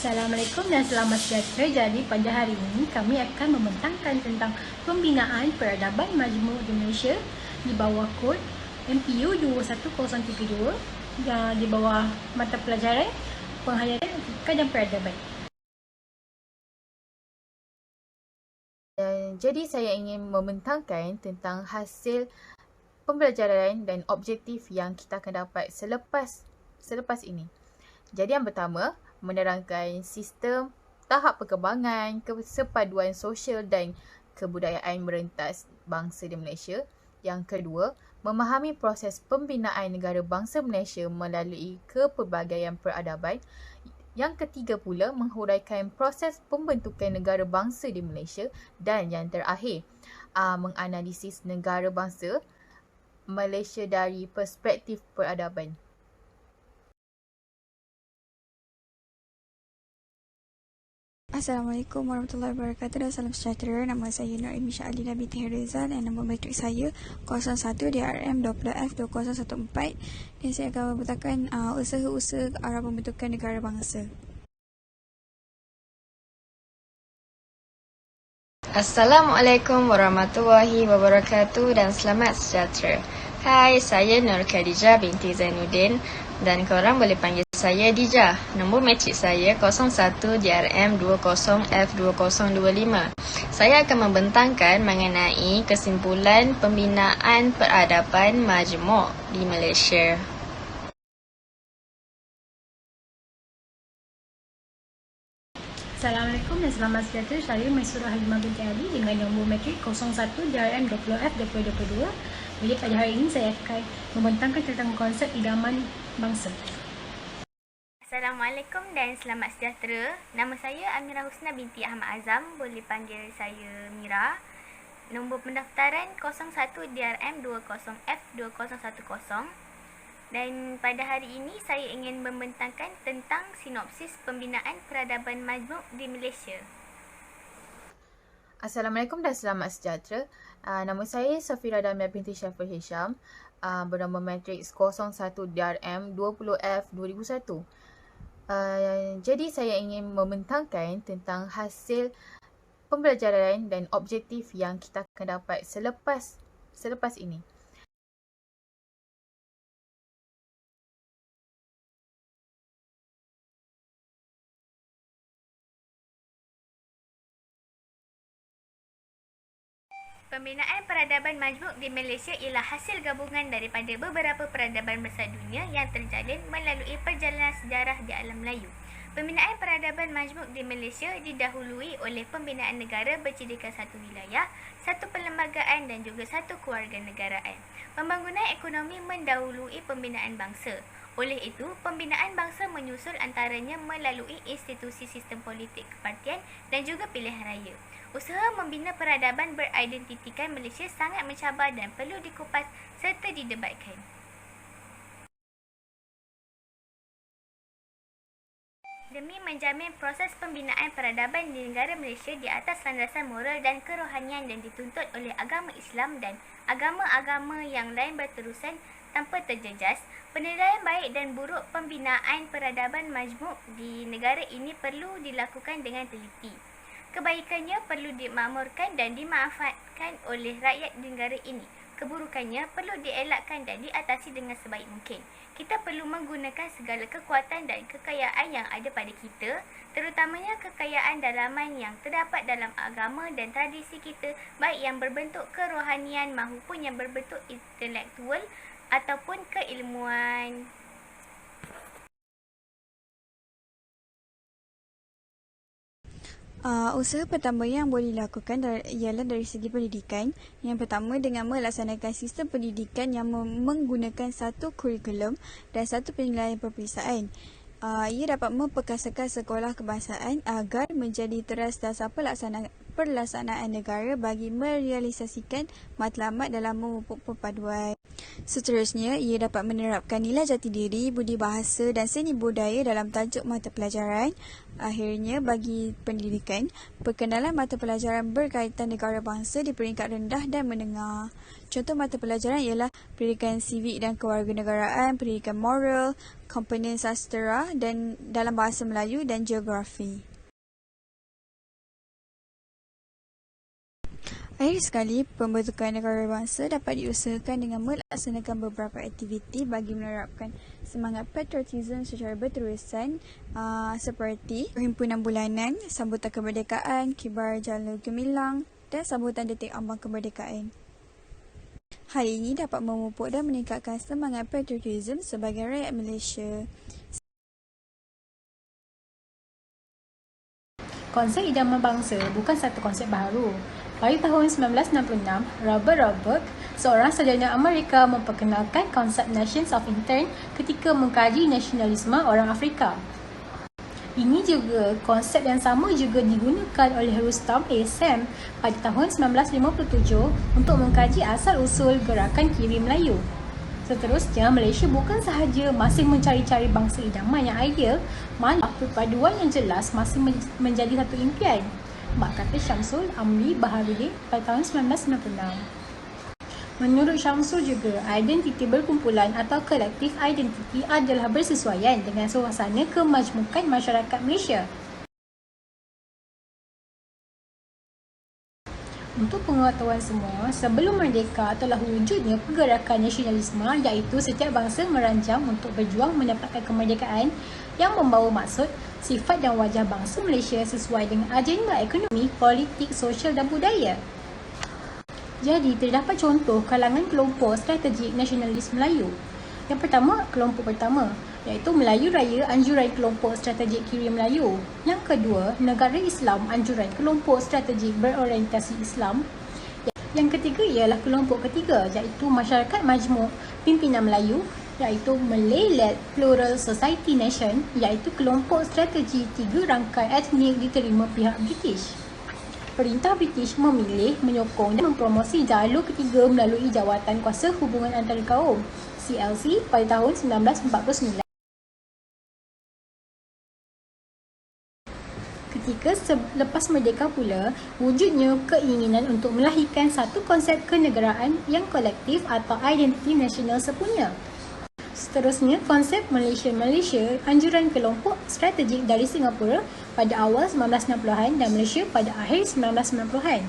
Assalamualaikum dan selamat sejahtera. Jadi pada hari ini kami akan membentangkan tentang pembinaan peradaban majmuk di Malaysia di bawah kod MPU 21032 dan di bawah mata pelajaran penghayatan etika dan peradaban. Jadi saya ingin membentangkan tentang hasil pembelajaran dan objektif yang kita akan dapat selepas ini. Jadi yang pertama, menerangkan sistem tahap perkembangan, kesepaduan sosial dan kebudayaan merentas bangsa di Malaysia. Yang kedua, memahami proses pembinaan negara bangsa Malaysia melalui kepelbagaian peradaban. Yang ketiga pula, menghuraikan proses pembentukan negara bangsa di Malaysia. Dan yang terakhir, menganalisis negara bangsa Malaysia dari perspektif peradaban. Assalamualaikum warahmatullahi wabarakatuh dan salam sejahtera. Nama saya Nur Aimisha Alina binti Harizal dan nombor matrik saya 01 DRM 20F 2014 dan saya akan membentangkan usaha-usaha ke arah pembentukan negara bangsa. Assalamualaikum warahmatullahi wabarakatuh dan selamat sejahtera. Hai, saya Nur Khadijah binti Zainuddin dan korang boleh panggil saya Dija. Nombor matrik saya 01 DRM 20F 2025. Saya akan membentangkan mengenai kesimpulan pembinaan peradaban majmuk di Malaysia. Assalamualaikum dan selamat sejahtera. Saya Maisurah Halimah binti Ali dengan nombor matrik 01 DRM 20F 2022. Jadi pada hari ini saya akan membentangkan tentang konsep idaman bangsa. Assalamualaikum dan selamat sejahtera. Nama saya Amira Husna binti Ahmad Azam. Boleh panggil saya Mira. Nombor pendaftaran 01 DRM 20F 2010. Dan pada hari ini saya ingin membentangkan tentang sinopsis pembinaan peradaban majmuk di Malaysia. Assalamualaikum dan selamat sejahtera. Nama saya Safira Damia binti Syafir Hisham, bernombor matrik 01 DRM 20F 2001. Jadi saya ingin membentangkan tentang hasil pembelajaran dan objektif yang kita akan dapat selepas ini. Pembinaan peradaban majmuk di Malaysia ialah hasil gabungan daripada beberapa peradaban besar dunia yang terjalin melalui perjalanan sejarah di alam Melayu. Pembinaan peradaban majmuk di Malaysia didahului oleh pembinaan negara bercirikan satu wilayah, satu perlembagaan dan juga satu kewarganegaraan. Pembangunan ekonomi mendahului pembinaan bangsa. Oleh itu, pembinaan bangsa menyusul antaranya melalui institusi sistem politik kepartian dan juga pilihan raya. Usaha membina peradaban beridentitikan Malaysia sangat mencabar dan perlu dikupas serta didebatkan. Demi menjamin proses pembinaan peradaban di negara Malaysia di atas landasan moral dan kerohanian yang dituntut oleh agama Islam dan agama-agama yang lain berterusan tanpa terjejas, penilaian baik dan buruk pembinaan peradaban majmuk di negara ini perlu dilakukan dengan teliti. Kebaikannya perlu dimakmurkan dan dimanfaatkan oleh rakyat negara ini. Keburukannya perlu dielakkan dan diatasi dengan sebaik mungkin. Kita perlu menggunakan segala kekuatan dan kekayaan yang ada pada kita, terutamanya kekayaan dalaman yang terdapat dalam agama dan tradisi kita, baik yang berbentuk kerohanian maupun yang berbentuk intelektual ataupun keilmuan. Usaha pertama yang boleh dilakukan ialah dari segi pendidikan. Yang pertama dengan melaksanakan sistem pendidikan yang menggunakan satu kurikulum dan satu penilaian peperiksaan. Ia dapat memperkasakan sekolah kebangsaan agar menjadi teras dasar pelaksanaan pelaksanaan negara bagi merealisasikan matlamat dalam memupuk perpaduan. Seterusnya, ia dapat menerapkan nilai jati diri, budi bahasa dan seni budaya dalam tajuk mata pelajaran. Akhirnya, bagi pendidikan, perkenalan mata pelajaran berkaitan negara bangsa di peringkat rendah dan menengah. Contoh mata pelajaran ialah pendidikan sivik dan kewarganegaraan, pendidikan moral, komponen sastera dan dalam bahasa Melayu dan geografi. Akhir sekali, pembentukan negara bangsa dapat diusahakan dengan melaksanakan beberapa aktiviti bagi menerapkan semangat patriotisme secara berterusan seperti perhimpunan bulanan, sambutan kemerdekaan, kibar jala gemilang dan sambutan detik ambang kemerdekaan. Hal ini dapat memupuk dan meningkatkan semangat patriotisme sebagai rakyat Malaysia. Konsep idaman bangsa bukan satu konsep baru. Pada tahun 1966, Robert Roberts, seorang sarjana Amerika, memperkenalkan konsep Nations of Intent ketika mengkaji nasionalisme orang Afrika. Ini juga konsep yang sama juga digunakan oleh Rustam A. Sam pada tahun 1957 untuk mengkaji asal-usul gerakan Kiri Melayu. Seterusnya, Malaysia bukan sahaja masih mencari-cari bangsa idaman yang ideal, malah perpaduan yang jelas masih menjadi satu impian. Mak kata Syamsul Amri Baharudin pada tahun 1996. Menurut Syamsul juga, identiti berkumpulan atau kolektif identiti adalah bersesuaian dengan suasana kemajmukan masyarakat Malaysia. Untuk pengetahuan semua, sebelum merdeka telah wujudnya pergerakan nasionalisme, iaitu setiap bangsa merancang untuk berjuang mendapatkan kemerdekaan yang membawa maksud, sifat dan wajah bangsa Malaysia sesuai dengan agenda ekonomi, politik, sosial dan budaya. Jadi, terdapat contoh kalangan kelompok strategik nasionalis Melayu. Yang pertama, kelompok pertama, iaitu Melayu Raya Anjuran Kelompok Strategik Kiri Melayu. Yang kedua, Negara Islam Anjuran Kelompok Strategik Berorientasi Islam. Yang ketiga ialah kelompok ketiga, iaitu Masyarakat Majmuk Pimpinan Melayu, iaitu Malay-led Plural Society Nation, iaitu kelompok strategi 3 rangkai etnik diterima pihak British. Perintah British memilih, menyokong dan mempromosi jalur ketiga melalui Jawatan Kuasa Hubungan Antara Kaum CLC pada tahun 1949. Ketika lepas merdeka pula, wujudnya keinginan untuk melahirkan satu konsep kenegaraan yang kolektif atau identiti nasional sepunya. Seterusnya, konsep Malaysia Anjuran Kelompok Strategik dari Singapura pada awal 1960-an dan Malaysia pada akhir 1990-an.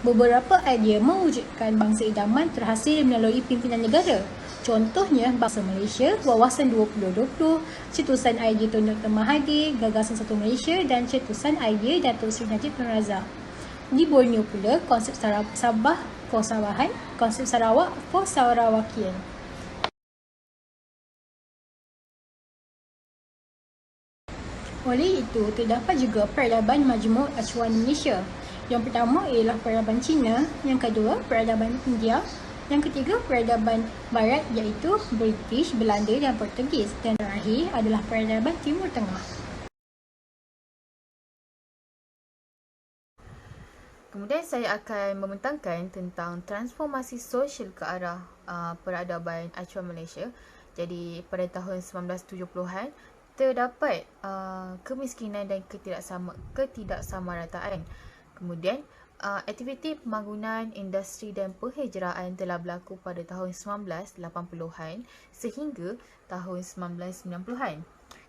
Beberapa idea mewujudkan bangsa idaman terhasil melalui pimpinan negara. Contohnya, Bangsa Malaysia, Wawasan 2020, Cetusan Idea Tun Dr. Mahathir, Gagasan Satu Malaysia dan Cetusan Idea Datuk Seri Najib Tun Razak. Di Borneo pula, konsep Sabah for Sabahan, konsep Sarawak for Sarawakian. Oleh itu, terdapat juga peradaban majmuk acuan Malaysia. Yang pertama ialah peradaban Cina, yang kedua peradaban India, yang ketiga peradaban Barat iaitu British, Belanda dan Portugis, dan terakhir adalah peradaban Timur Tengah. Kemudian saya akan membentangkan tentang transformasi sosial ke arah peradaban acuan Malaysia. Jadi pada tahun 1970-an, terdapat kemiskinan dan ketidaksamarataan. Kemudian, aktiviti pembangunan, industri dan penghijraan telah berlaku pada tahun 1980-an sehingga tahun 1990-an.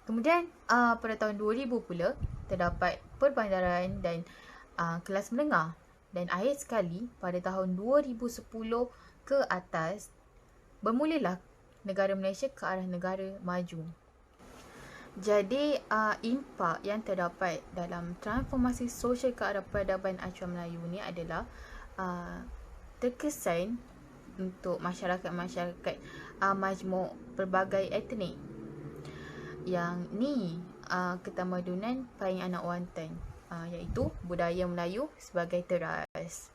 Kemudian, pada tahun 2000 pula, terdapat perbandaran dan kelas menengah. Dan akhir sekali, pada tahun 2010 ke atas, bermulalah negara Malaysia ke arah negara maju. Jadi, impak yang terdapat dalam transformasi sosial ke arah peradaban acuan Melayu ni adalah terkesan untuk masyarakat-masyarakat majmuk pelbagai etnik. Yang ni ketamadunan paling anak wantan, iaitu budaya Melayu sebagai teras.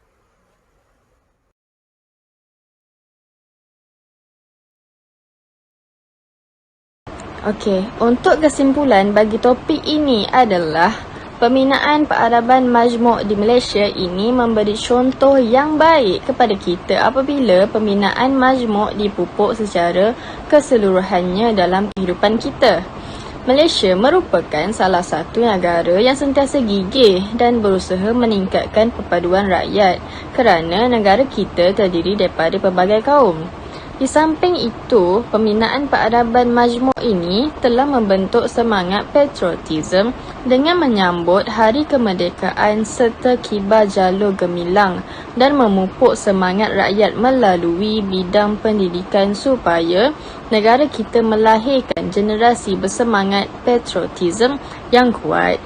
Okey, untuk kesimpulan bagi topik ini adalah Pembinaan peradaban majmuk di Malaysia ini memberi contoh yang baik kepada kita apabila pembinaan majmuk dipupuk secara keseluruhannya dalam kehidupan kita. Malaysia merupakan salah satu negara yang sentiasa gigih dan berusaha meningkatkan perpaduan rakyat kerana negara kita terdiri daripada pelbagai kaum. Di samping itu, pembinaan peradaban majmuk ini telah membentuk semangat patriotism dengan menyambut Hari Kemerdekaan serta kibar jalur gemilang dan memupuk semangat rakyat melalui bidang pendidikan supaya negara kita melahirkan generasi bersemangat patriotism yang kuat.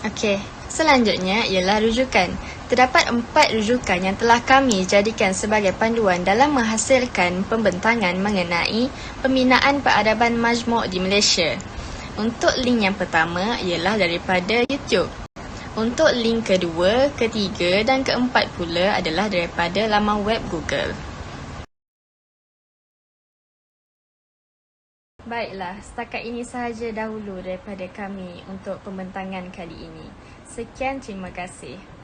Okey, selanjutnya ialah rujukan. Terdapat 4 rujukan yang telah kami jadikan sebagai panduan dalam menghasilkan pembentangan mengenai pembinaan peradaban majmuk di Malaysia. Untuk link yang pertama ialah daripada YouTube. Untuk link kedua, ketiga dan keempat pula adalah daripada laman web Google. Baiklah, setakat ini sahaja dahulu daripada kami untuk pembentangan kali ini. Sekian, terima kasih.